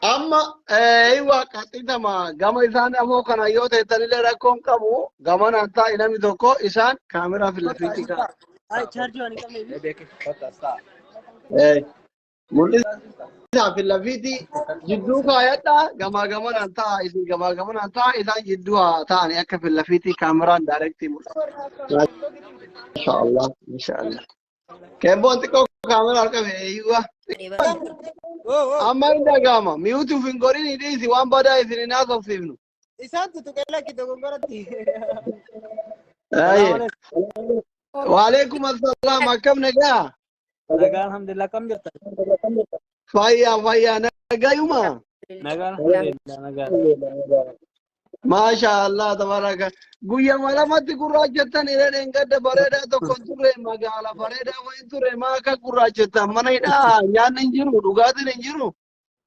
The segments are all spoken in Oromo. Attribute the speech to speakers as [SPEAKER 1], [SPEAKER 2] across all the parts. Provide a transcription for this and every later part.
[SPEAKER 1] أما أيوة كاتيتا ما جاما إنسان أمو كان يوت تنيل ركون كمو جاما نانتا إلى ميدوكو إنسان كاميرا في اللفيتي كا
[SPEAKER 2] Ay, charge wani kami ni. Beke kota sa.
[SPEAKER 1] مولي في اللفيتي جدو كايتا جاما نانتا إذا جاما نانتا إذا جدو تاني أكا في اللفيتي كاميرا دايركتي ما شاء الله ما شاء الله كيف بنتكو كاميرا كا أيوة أما إذا جاما ميوتو فينغورين إديسي وان بدا إذن ناس أصيبنو
[SPEAKER 2] Isaan tutukala kita gongorati.
[SPEAKER 1] أيه وعليكم السلام كم نجا
[SPEAKER 2] Naga alhamdulillah kam jirta.
[SPEAKER 1] فيا نجا يوما
[SPEAKER 2] Naga alhamdulillah naga.
[SPEAKER 1] ما شاء الله تبارك قويا ولا ما تقول راجتن إلى إنقد بريدة تكونتوري ما قال بريدة وينتوري ما كقراجتن من هنا يعني نجرو لغات نجرو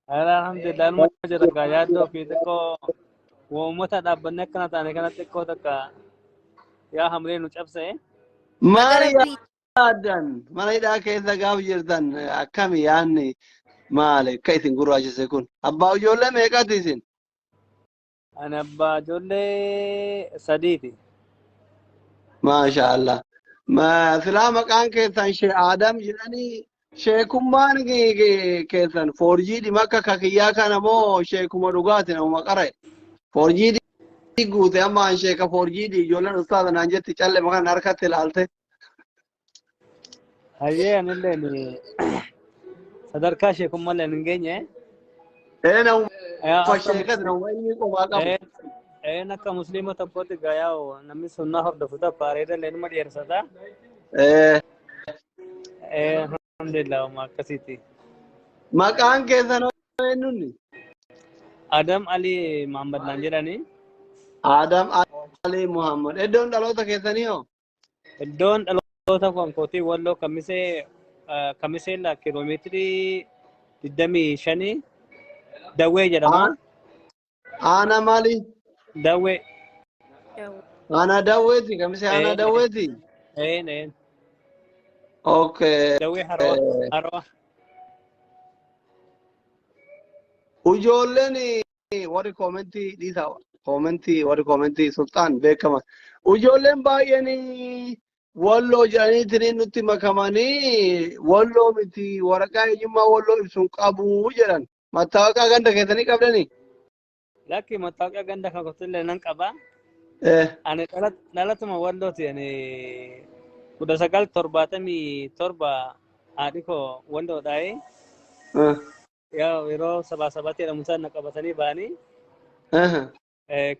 [SPEAKER 2] Alhamdulillah alma jira ga yaddo fi ko wo mota da banne kana tane kana ko taka ya hamre nu chapse
[SPEAKER 1] ما يادن من هنا كيف قاب جردن كم يعني مالك كيف نقول راجل سيكون أبا وجوله ميكاتيسين
[SPEAKER 2] ana abba jolle saditi
[SPEAKER 1] ما شاء الله ما سلام كان كيسان شيء آدم جلاني شيء كمان كيسان فورجي دي مكة ككيا كان مو شيء كمان رغاتنا وما قرأ فورجي دي قوت أما شيء كفورجي دي جولان أستاذ نانجت تجلى مكان نركت الالته
[SPEAKER 2] haye anille ni sadar kashe kuma le ngenye
[SPEAKER 1] أنا
[SPEAKER 2] ya
[SPEAKER 1] فشيء كذا وين كم أقام
[SPEAKER 2] naka muslima tapoti gayao nami sunna hordo futa pareda len madi ersada alhamdulillah ma kasiti
[SPEAKER 1] ما كان كيسان وينوني
[SPEAKER 2] adam ali muhammad lanjirani
[SPEAKER 1] آدم علي محمد إدون دلوتا كيسانيو
[SPEAKER 2] don dalota kon koti wallo kamise la kilometri diddami shani dawe jedhama
[SPEAKER 1] أنا مالي
[SPEAKER 2] dawe
[SPEAKER 1] أنا دويتي كم سي أنا دويتي
[SPEAKER 2] en
[SPEAKER 1] أوكي
[SPEAKER 2] dawe harwa
[SPEAKER 1] ujoolleen warri koomentii dhiisaa koomentii sultaan beekama ujoolleen baay'een walloo jedhaniitiin nutti makamanii walloo miti waraqaa eenyummaa walloo ibsuun qabu jedhan mattaawaqaa ganda keessanii qabdanii
[SPEAKER 2] laki matawqa ganda kan kotille nan qaba ani dhalatuma walloti ani 1977 haadhiko walloodhaaye yaa yeroo sabaa jedhamusan na qabatanii ba'anii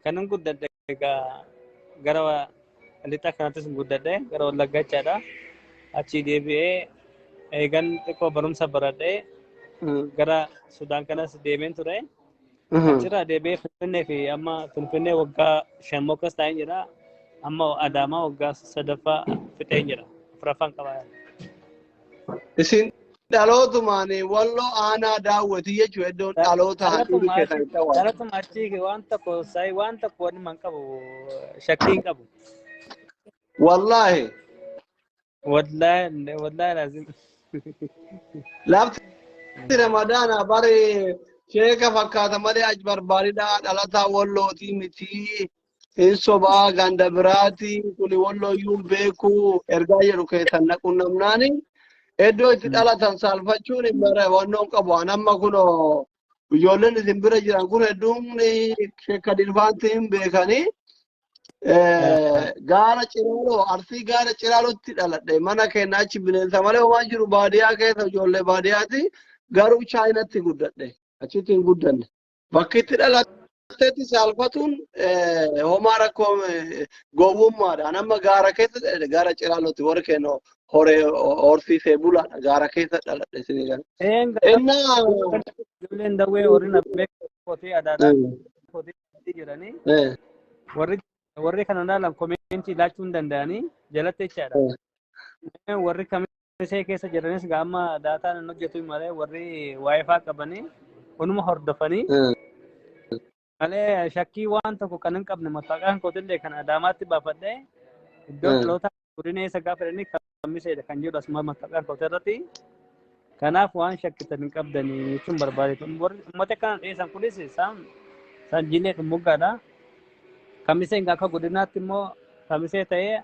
[SPEAKER 2] kanan guddadhe gara lixa kanattis guddadhe gara wallaggaa jechaadha achii deebi'ee eegan xiqqoo barumsa baradhee gara sudaan kanas deemeen ture achirraa deebi'ee finfinnee fi amma finfinnee waggaa 5 akkas taa'een jira amma adaamaa waggaa 3ffaa fixeen jira afuraffaan qabaa
[SPEAKER 1] isin dhalootumaan walloo aanaa daawwati jechuun iddoon dhaloota haadhii keessan itti hawaasa.
[SPEAKER 2] Dhalatuma achii waan tokko wanni man qabu shakkiin qabu.
[SPEAKER 1] Wallaahi.
[SPEAKER 2] Wallaahi laazim.
[SPEAKER 1] Lafti ramadaana bare sheeka fakkaata malee achi barbaadidhaa dhalataa wallootii miti. Hin sobaa ganda biraati kuni wallooyyuun beeku ergaa jedhu keessan naquun namnaani. Iddoo itti dhalatan saalfachuun bara wannoon qabu amma kun ijoolleen isin bira jiran kun hedduun sheekka dilfaantiin beekanii gaara ciraaloo arsii gaara ciraalootti dhaladhe mana keenya achi bineensa malee homaa jiru baadiyyaa keessa ijoollee baadiyyaati garuu chaayinatti guddadhe achitti hin guddanne bakki itti dhalateetti saalfatuun homaa rakkoo gowwummaadhaan amma gaara keessa gaara ciraalootti warri keenya hore horsiisee bulaadha gaara keessa dhaladhe isinii kana. Innaa
[SPEAKER 2] ijoolleen dawwee horina beekotee adaadhaa kotee jedhanii warri kana dhaalan koomeentii laachuu hin danda'anii jalatti jechaadha. Warri kamisee keessa jiranis gaama daataan hin hojjetu malee warri waayifaa qabanii hunuma hordofanii malee shakkii waan tokko kan hin qabne mattaaqaan kootillee kan adaamaatti baafadhee iddoo dhaloota godina eessa gaafa jedhanii kamiseedha kan jedhu asuma mattaaqaan kootirratti kanaaf waan shakkitan hin qabdanii jechuun barbaadeetu uummata kana dhiyeessan kunis isaan jilee dhumuggaadha kamiseen akka godinaatti immoo kamisee ta'ee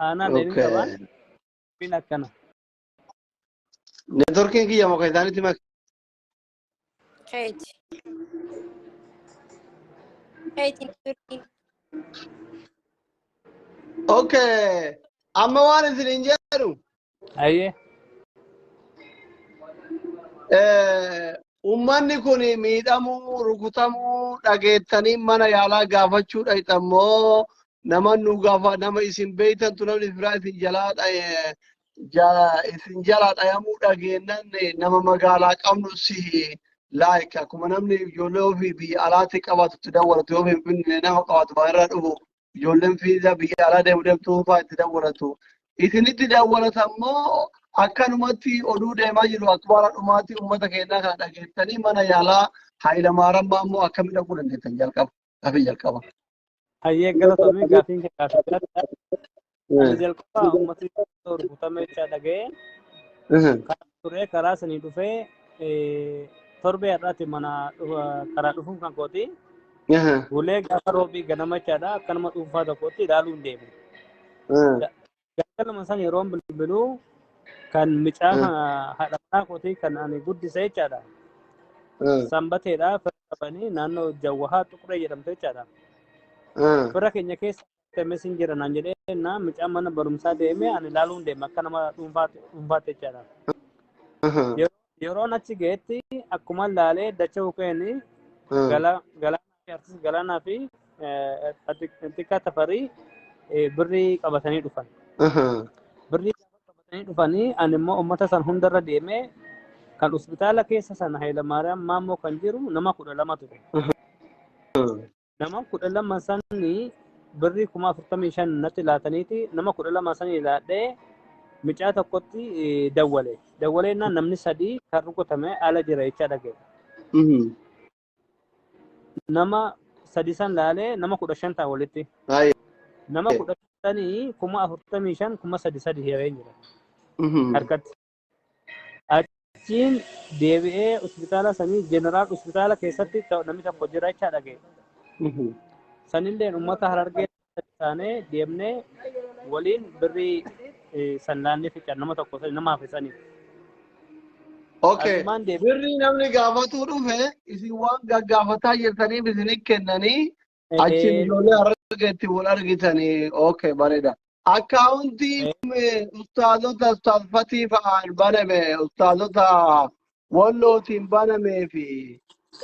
[SPEAKER 2] aanaan dheerin qaban bin akkana.
[SPEAKER 1] Networking kiyya muka isaaniitti mak.
[SPEAKER 3] Keeti. Keeti networking.
[SPEAKER 1] Okay. Amma waan isin jedhu.
[SPEAKER 2] Ayyee.
[SPEAKER 1] Uummanni kun miidhamuu rukutamuu dhageettanii mana yaalaa gaafachuu dhayxammoo nama nu gaafa nama isin beeytantu namni biraa isin jalaa dhayamuu dhageennan nama magaalaa qabnu si laayika akkuma namni ijoollee ofii biyya alaatti qabatutti dawwalatu yoo finfinnee nama qabatu baay'irraa dhufu ijoolleen fiiza biyya alaa deemtuu fa'aa itti dawwalatu. Isinitti dawwalatammoo akkanumatti oduu deemaa jiru akkuma dhumaatti uummata keenyaa kana dhageettanii mana yaalaa Hayilamaariyaam immoo akkamitti dhaquu dandeettan jalqaba.
[SPEAKER 2] Ayyee galatoomii gaafiin gaafii jalqaba uummati rukutamee jecha dhaga'ee turee karaa sanii dhufee torbee har'aatti mana karaa dhufuun kan kooti. Bulee gaafa roobii ganama jechaadha akkanuma dhuunfaa tokkotti ilaaluu hin deemu. Galma san yeroo bilbiluu kan micaa haadha manaa kootii kan ani guddise jechaadha. Sanbateedha qabanii naannoo Jawwahaa Xuquree jedhamte jechaadha. Fira keenya keessa teemesiin jira naan jedhee na micaa mana barumsaa deemee ani ilaaluun deema akka nama dhuunfaatti jechaadha. Yeroon achi ga'etti akkuma laalee dacha bukeeni Galaanaa fi Xiqqaa Tafarii birrii qabatanii dhufan. Birrii qabatanii dhufanii ani immoo uummata san hundarra deemee kan hospitaala keessa sana Hayilamaariyaam maammoo kan jiru nama 12 ture. Nama 12 sanii birrii 45,000 natti laataniiti nama 12 sanii laadhee micaa tokkotti dawwale. Dawwaleennaan namni 3 kan rukutame ala jira jecha dhagee. Nama 3 san laalee nama 15 ta'a walitti. Nama 15 kuma 45 kuma 3 hiree jira. Harkatti. Achiin deebi'ee hospitaala sanii jeneraal hospitaala keessatti namni tokko jira jecha dhagee. Sanillee uummata Harargee taanee deemnee waliin birrii sannaanni fi nama tokko nama hafisanii.
[SPEAKER 1] Okay. Birrii namni gaafatuu dhufe isin waan gaggaafataa jirtaniif isin kennanii achi ijoollee Harargeetti wal argitanii. Okay, bareeda. Akkaawuntii ustaazota ustaazfatii fa'aan baname ustaazota wallootiin banamee fi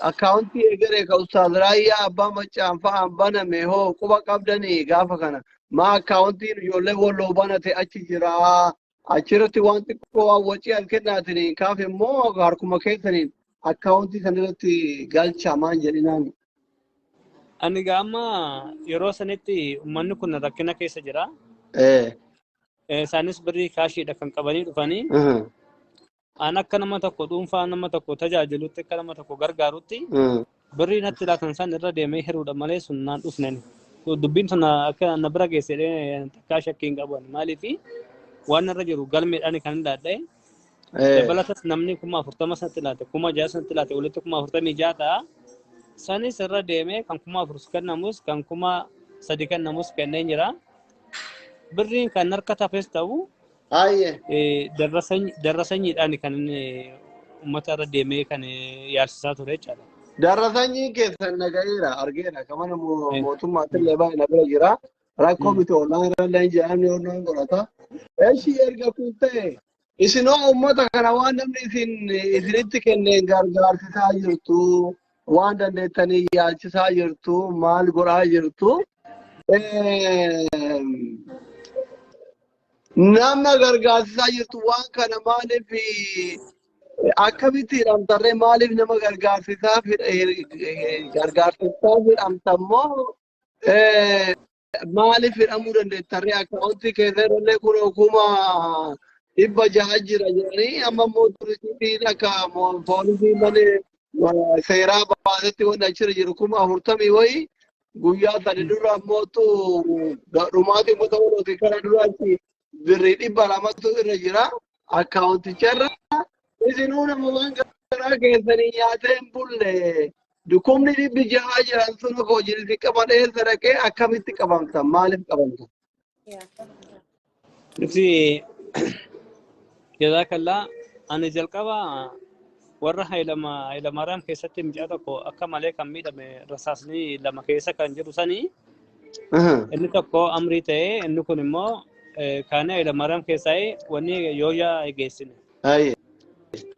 [SPEAKER 1] akkaawuntii egeree ka ustaaz Raayyaa Abbaa Maccaan fa'aan baname hoo quba qabdanii gaafa kana maa akkaawuntiin ijoollee walloo banate achi jiraa. Achirratti waan xiqqoo waan wacii as kennaatiin kaaf immoo harkuma keessaniin akkaawuntii sanirratti galcha maan jedhinaan.
[SPEAKER 2] Ani gaama yeroo sanitti uummanni kun rakkina keessa jira. Isaanis birrii kaashiidha kan qabanii dhufanii. An akka nama tokko dhuunfaa nama tokko tajaajilutti akka nama tokko gargaarutti birrii natti laatan san irra deemee hiruudha malee sun naan dhufnani. Dubbiin sun akka na bira geessedhee takkaa shakkii hin qaban maaliifi waan irra jiru galmeedhaan kan hin daadha'e. Dabalatas namni 40,000 sanatti laate 6,000 sanatti laate walitti 46,000 ta'a. Sanis irra deemee kan 4,000 kennamus kan 3,000 kennamus kenneen jira. Birriin kan harka tafes ta'u darrasanyiidhaan kan uummata irra deemee kan yaalsisaa ture jechaadha.
[SPEAKER 1] Darrasanyii keessan nagayeera argeera kamana mootummaatti illee baay'ee na bira jira. Rakkoo miti ollaan irra jedhamni ollaan godhata. Eeshi erga kun ta'e isinoo uummata kana waan namni isinitti kenneen gargaarsisaa jirtu waan dandeettanii yaalchisaa jirtu maal godhaa jirtu. Nama gargaarsisaa jirtu waan kana maaliif akkamitti hidhamtarree maaliif nama gargaarsisaa hidhamtammoo maaliif hidhamuu dandeettarree akkaawuntii keessa irrallee kun 600 jira jedhanii amma immoo turistiin akka poolisiin malee seeraa baasetti wanti achirra jiru 40,000 wayii guyyaa sadi dura immoo dhumaatii uummata walooti kana duraatti birrii 200 irra jira akkaawunticharra Isinuna muman gara keessanii nyaateen bulle dukumni dhibbi jahaa jiran sun koo jirti qabadhee sadaqee akkamitti qabamtan maaliif qabamtan?
[SPEAKER 2] Nuti jazaakallaa ani jalqaba warra Hayilamaariyaam keessatti mucaa tokko akka malee kan miidhame rasaasni lama keessa kan jiru sanii inni tokko amrii ta'ee inni kun immoo kaanee Hayilamaariyaam keessaa wanni yooyaa geessine.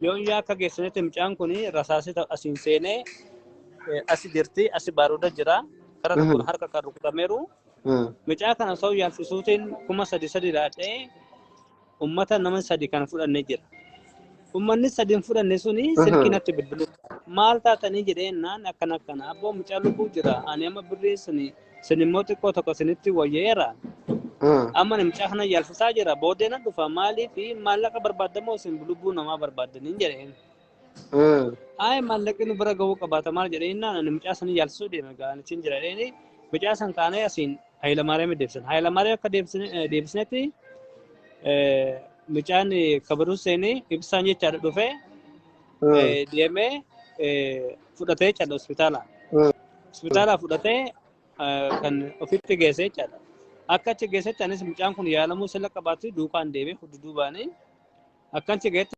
[SPEAKER 2] Yooyaa akka geessinetti mucaan kun rasaasii asiin seenee asi jirti asi baaruudha jira kara tokko harka kan rukutameeru mucaa kana soo yaalchisuutiin 3,300 laadhee ummata nama 3 kan fudhannee jira. Ummanni 3 fudhanne suni silkinatti bilbilu maal taatanii jedheenaan akkana abboo mucaa lubbuu jira ani amma birrii sin immoo xiqqoo tokko sinitti wayyeera amma mucaa kana yaalchisaa jira booddeen dhufa maalii fi maallaqa barbaadamoo sin lubbuu namaa barbaadanii jedheen ay maallaqni nu bira gahuu qabaata maal jedheenaan ani mucaa sana yaalchisuu deeme gaanitiin jedheen mucaa san kaanee asiin Hayilamaariyaam deebsan Hayilamaariyaam akka deebisnetti mucaan kabaruu seenee ibsaan jechaadha dhufee deemee fudhatee cadha hospitaala fudhatee kan ofitti geessee jechaadha. Akka achi geessetti anis mucaan kun yaalamuu sila qabaatu duukaan deemee duubaanii akka achi geetti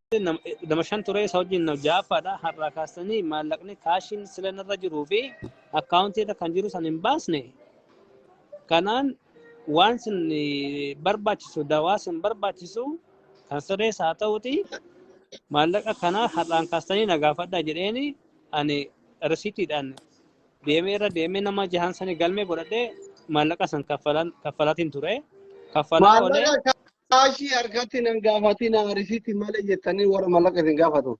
[SPEAKER 2] nama 5 ture isa wajjin ja'affaadha har'aa kaasanii maallaqni kaashiin sila narra jiruu fi akkaawuntiirra kan jiru san hin baasne. Kanaan waan sin barbaachisu dawaa sin barbaachisu kan sirrees haa ta'uti maallaqa kana har'aan kaastanii nagaafadhaa jedheeni ani risiitiidhaan deemee nama jahan sanii galmee godhadhee maallaqa san kaffalaatiin ture. Kaffalaa olee
[SPEAKER 1] maallaqa kaashii harkatti nan gaafatina risiitii malee jettanii warra maallaqa isin gaafatu.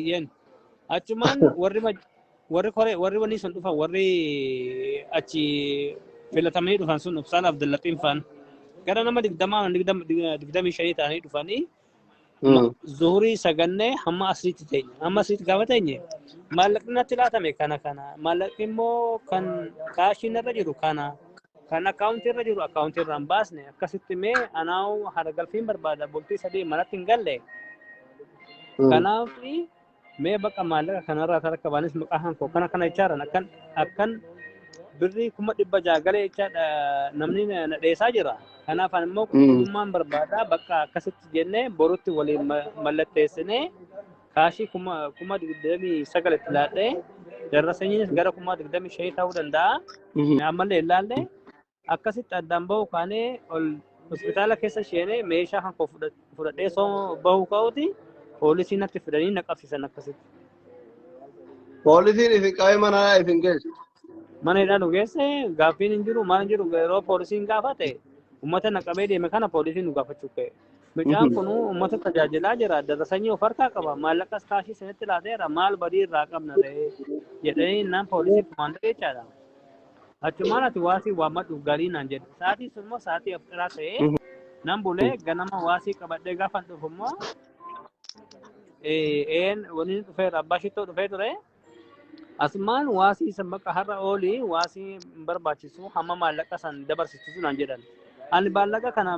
[SPEAKER 2] Yen achumaan warri wanni sun dhufan warri achi filatamanii dhufan sun Ubsaan Abdullaxiin faan gara nama 25 ta'anii dhufanii zuhurii sagannee hamma asriitti teenya hamma asriitti gaafa teenye maallaqni natti laatame kana maallaqni immoo kan kaashiin irra jiru kan akkaawuntii irra jiru akkaawuntii irraan baasne akkasitti mee anaawu haragalfiin barbaada bultii 3 manatti hin galle kanaaf mee bakka maallaqa kanarraa tarka baanis maqaan koo kana ichaaran akkan birrii 600 galee jechaadha namni na dheessaa jira. Kanaaf immoo qulqullummaan barbaada bakka akkasitti jennee borutti waliin mallatteessinee kaashii 29 itti laadhee darrasanyiinis gara 25 ta'uu danda'a. Ammallee ilaallee akkasitti addaan bahu kaanee hospitaala keessa sheenee meeshaa kan fudhadhee soo bahu ka'uti poolisiin natti fidanii na qabsiisan akkasitti.
[SPEAKER 1] Poolisiin isin qabee manaa isin geessu.
[SPEAKER 2] Mana hidhaa nu geesse gaaffiin hin jiru maal hin jiru yeroo poolisiin gaafate ummata naqabee deeme kana poolisiin nu gaafachuu ka'e. Mucaan kun ummata tajaajilaa jira darrasanyii of harkaa qaba maallaqas kaashii sanitti laateera maal badii irraa qabna ta'e jedhanii naan poolisii kumaandoo jechaadha. Achumaan ati waasii waammadhuuf gaarii naan jedhe sa'aatii sun immoo sa'aatii afxiraa ta'ee nan bulee ganama waasii qabadhee gaafan dhufu immoo wanni dhufeera abbaa shittoo dhufee ture. Asmaan waasii san bakka har'a oolii waasii barbaachisu hamma maallaqa san dabarsiisu naan jedhan. Ani maallaqa kana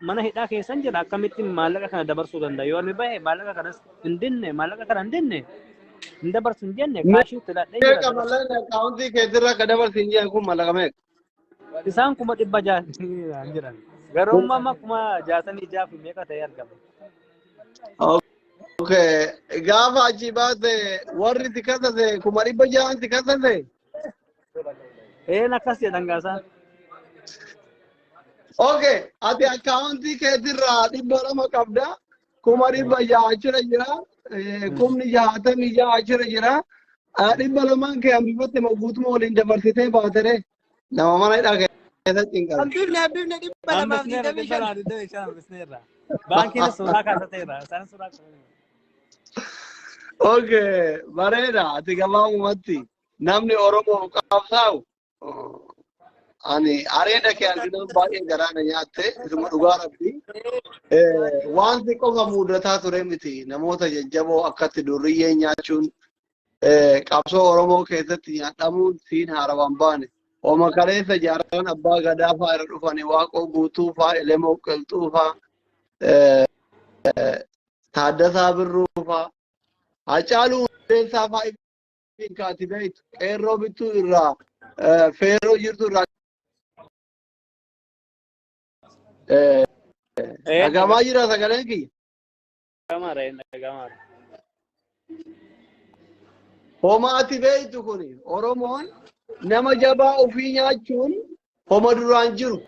[SPEAKER 2] mana hidhaa keessan jira akkamitti maallaqa kana dabarsuu danda'a yoo inni bahe maallaqa kanas hin dinne maallaqa kana hin dinne hin dabarsu hin jenne kaashii itti laadhee jira.
[SPEAKER 1] Meeqa maallaqa akkaawuntii keessirraa akka dabarsu hin jenne kun maallaqa meeqa?
[SPEAKER 2] Isaan 600 jiran. Garuu amma 66 meeqa ta'ee argama.
[SPEAKER 1] Okay, gaafa achi baate warri tikasase 600 tikasase.
[SPEAKER 2] Akkas jedhan gaasaa.
[SPEAKER 1] Okay, ati akkaawuntii keetirraa 200 qabda 600 achirra jira 60 achirra jira 200 kee hambifatte guutuma waliin dabarsitee baatere nama mana hidhaa keessatti hin qabu.
[SPEAKER 3] Hambifne
[SPEAKER 2] 225. Baankiin suuraa kaasateera isaan suuraa kaasateera.
[SPEAKER 1] Okay, bareeda ati gabaabumatti namni Oromoo qabsaa'u ani areeda kee arginu baay'ee garaana nyaatte isuma dhugaa rabbi wanti qofa mudataa ture miti namoota jajjaboo akkatti durriyyee nyaachuun qabsoo Oromoo keessatti nyaadhamuun siin haarawaan baane oma kaleessa jaarran abbaa gadaa fa'aa irra dhufanii waaqoo guutuu fa'aa elemoo qilxuu fa'aa Taaddasaa Birruufaa Hacaaluu Hundeessaa fa'aa kaatibeetu qeerroo bittuu irraa feeroo jirtu irraa dhagamaa jira sagaleen kiyya. Homaati beektu kuni Oromoon nama jabaa ofii nyaachuun homa duraan jiru.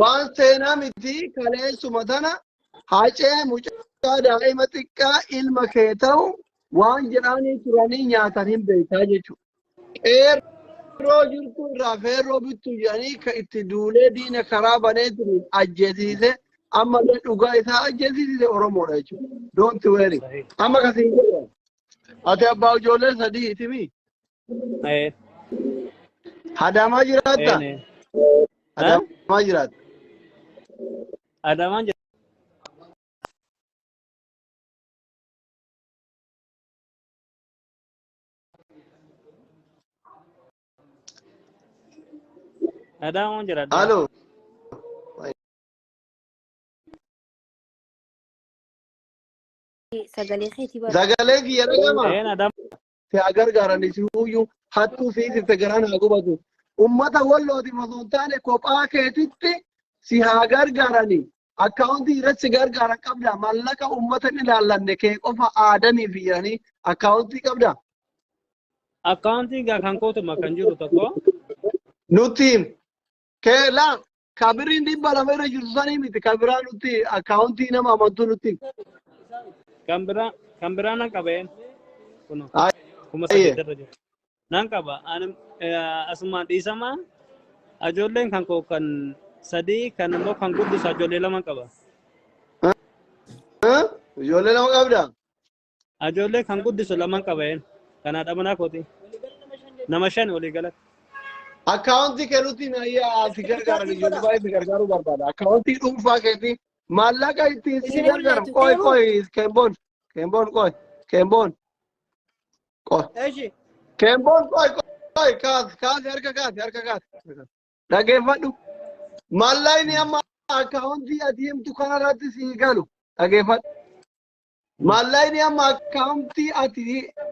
[SPEAKER 1] Waan seenaa miti kaleessuma tana hacee mucaa daa'ima xiqqaa ilma kee ta'u waan jedhanii turanii nyaatan hin beektaa jechuudha. Qeerroo jirtu irraa feerroo bittu jedhanii ka itti duulee diina karaa banee turiin ajjeesiise amma dhugaa isaa ajjeesiise Oromoodha jechuudha. Don't worry. Amma kasiin jedhamu. Ati abbaa ijoollee sadii itimi. Adamaa jiraatta? Adamaa jiraatta?
[SPEAKER 2] Adamaa jiraatta. Adamaa jiraatta.
[SPEAKER 1] Halloo. Sagalee kiyya dhagama. Te agargaarani si huyyuu hattuu siisifte garaan haa gubatu. Ummata wallooti osoo hin taane kophaa keetitti si haa gargaarani. Akkaawuntii irratti si gargaaran qabda. Mallaqa ummata hin ilaallanne kee qofa aadanii fi jedhanii akkaawuntii qabda.
[SPEAKER 2] Akkaawuntii kan kootuma kan jiru tokko.
[SPEAKER 1] Nuti kee laan kabiriin dhibba lama irra jirtu sanii miti kabiraa nuti akkaawuntii nama amantuu nuti.
[SPEAKER 2] Kan biraa nan qabeen. Kuno. Kuma saddeetarra jiru. Nan qaba. Asumaan dhiisamaa ijoolleen kan koo kan sadii kan immoo kan guddisu ijoollee lama qaba.
[SPEAKER 1] Ijoollee lama qabda?
[SPEAKER 2] Ijoollee kan guddisu lama qabeen. Kan haadha manaa kooti. Nama 5 olii galatti.
[SPEAKER 1] Akkaawuntii kennuutiin ayyaa si gargaaran ijoollee baay'ee si gargaaruu barbaada. Akkaawuntii dhuunfaa keetii maallaqa ittiin si gargaaran qoy Kemboon qoy. Kemboon qoy kaasi harka kaasi. Dhageeffadhu. Maallaqni amma akkaawuntii ati himtu kanarratti si galu. Dhageeffadhu. Maallaqni amma akkaawuntii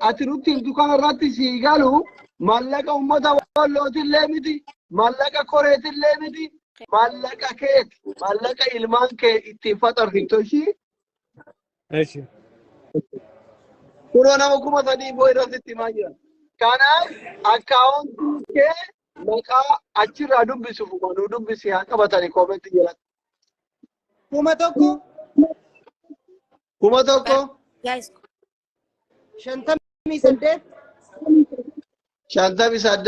[SPEAKER 1] ati nutti himtu kanarratti si galu. Maallaqa ummata wallootillee miti. Maallaqa koreetillee miti. Maallaqa keeti. Maallaqa ilmaan kee ittiin faxarfittu ishii. Kunoo nama kuma sadii boo irratti himaa jiran. Kanaaf akkaawuntii kee maqaa achirraa dubbisuuf nu dubbisi haa qabatanii koomentii jedhan.
[SPEAKER 4] Kuma tokko. 58.
[SPEAKER 1] 58.
[SPEAKER 4] 83.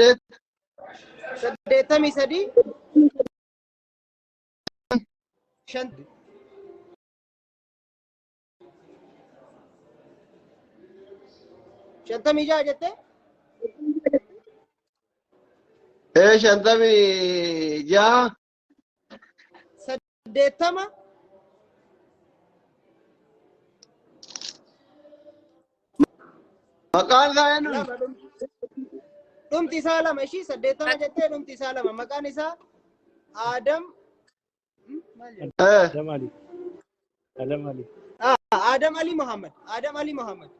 [SPEAKER 4] Shantamii jaha jettee?
[SPEAKER 1] Shantamii jaha.
[SPEAKER 4] 80.
[SPEAKER 1] Maqaan isaa eenyu?
[SPEAKER 4] Dhumti isaa lama ishii 80 jettee dhumti isaa lama maqaan isaa Adam. Adam Ali Muhammad. Adam Ali Muhammad.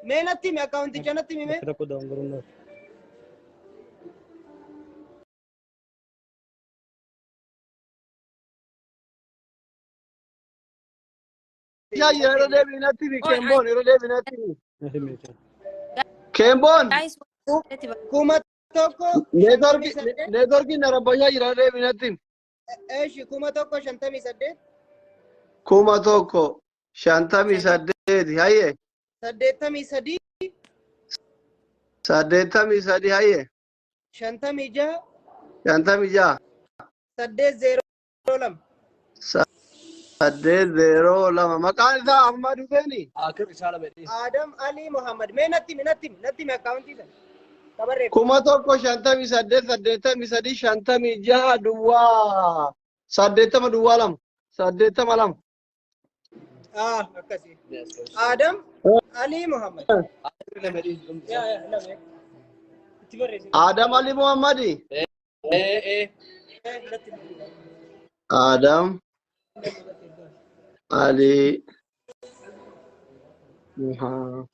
[SPEAKER 4] Meenatti mi akkaawunticha natti mi mee?
[SPEAKER 1] Yeroo deebinatti mi Kemboon yeroo deebinatti mi? Kemboon.
[SPEAKER 4] Kuma tokko.
[SPEAKER 1] Neetworkiin arabbashaa jira deebinatti.
[SPEAKER 4] Eeshi kuma tokko 58.
[SPEAKER 1] Kuma tokko 58 hayyee.
[SPEAKER 4] 83.
[SPEAKER 1] 83 hayyee.
[SPEAKER 4] 56.
[SPEAKER 1] 56.
[SPEAKER 4] 802.
[SPEAKER 1] 802 maqaan isaa Ahmad Huseeni.
[SPEAKER 4] Adam Ali Muhammad. Mee natti mi akkaawuntii sana.
[SPEAKER 1] Kuma tokko 58 83 56 duwwaa 80 duwwaa 2 82.
[SPEAKER 4] Akkasii. Adam Ali Muhammad.
[SPEAKER 1] Adam Ali Muhammadi. آدم علي محمد